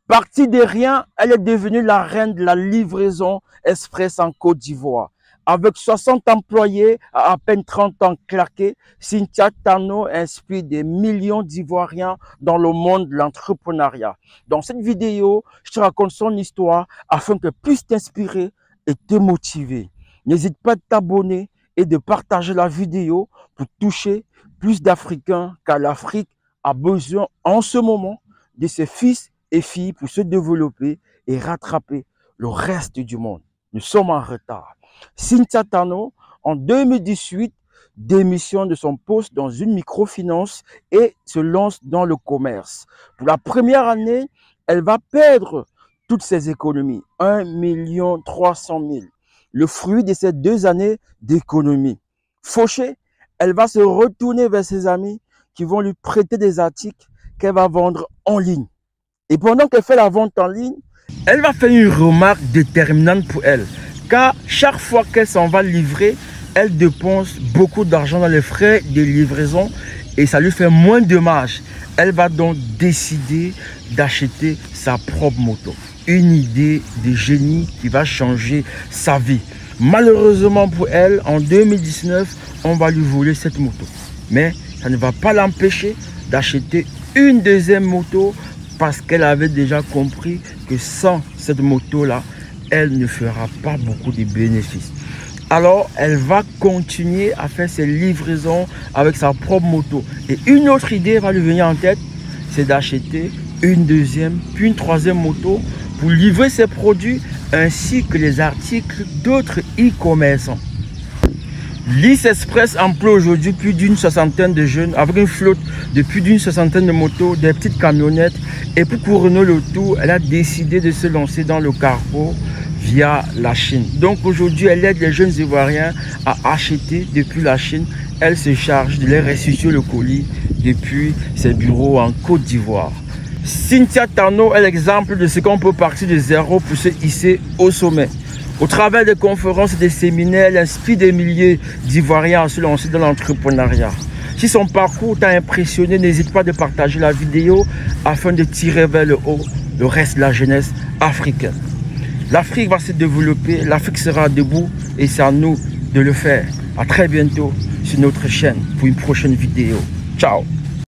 Partie de rien, elle est devenue la reine de la livraison express en Côte d'Ivoire. Avec 60 employés à peine 30 ans claqués, Cynthia Tano inspire des millions d'Ivoiriens dans le monde de l'entrepreneuriat. Dans cette vidéo, je te raconte son histoire afin qu'elle puisse t'inspirer et te motiver. N'hésite pas à t'abonner et de partager la vidéo pour toucher plus d'Africains, car l'Afrique a besoin en ce moment de ses fils et filles pour se développer et rattraper le reste du monde. Nous sommes en retard. Cynthia Tano, en 2018, démissionne de son poste dans une microfinance et se lance dans le commerce. Pour la première année, elle va perdre toutes ses économies, 1 300 000 000. Le fruit de ces 2 années d'économie. Fauchée, elle va se retourner vers ses amis qui vont lui prêter des articles qu'elle va vendre en ligne. Et pendant qu'elle fait la vente en ligne, elle va faire une remarque déterminante pour elle. Car chaque fois qu'elle s'en va livrer, elle dépense beaucoup d'argent dans les frais de livraison et ça lui fait moins de marge. Elle va donc décider d'acheter sa propre moto. Une idée de génie qui va changer sa vie. Malheureusement pour elle, en 2019, on va lui voler cette moto. Mais ça ne va pas l'empêcher d'acheter une deuxième moto parce qu'elle avait déjà compris que sans cette moto-là, elle ne fera pas beaucoup de bénéfices. Alors, elle va continuer à faire ses livraisons avec sa propre moto. Et une autre idée va lui venir en tête, c'est d'acheter une deuxième, puis une troisième moto pour livrer ses produits ainsi que les articles d'autres e-commerçants. L'Is Express emploie aujourd'hui plus d'une soixantaine de jeunes avec une flotte de plus d'une soixantaine de motos, des petites camionnettes. Et pour couronner le tout, elle a décidé de se lancer dans le cargo via la Chine. Donc aujourd'hui, elle aide les jeunes Ivoiriens à acheter depuis la Chine. Elle se charge de les restituer le colis depuis ses bureaux en Côte d'Ivoire. Cynthia Tano est l'exemple de ce qu'on peut partir de zéro pour se hisser au sommet. Au travers des conférences et des séminaires, elle inspire des milliers d'Ivoiriens à se lancer dans l'entrepreneuriat. Si son parcours t'a impressionné, n'hésite pas à partager la vidéo afin de tirer vers le haut le reste de la jeunesse africaine. L'Afrique va se développer, l'Afrique sera debout et c'est à nous de le faire. À très bientôt sur notre chaîne pour une prochaine vidéo. Ciao!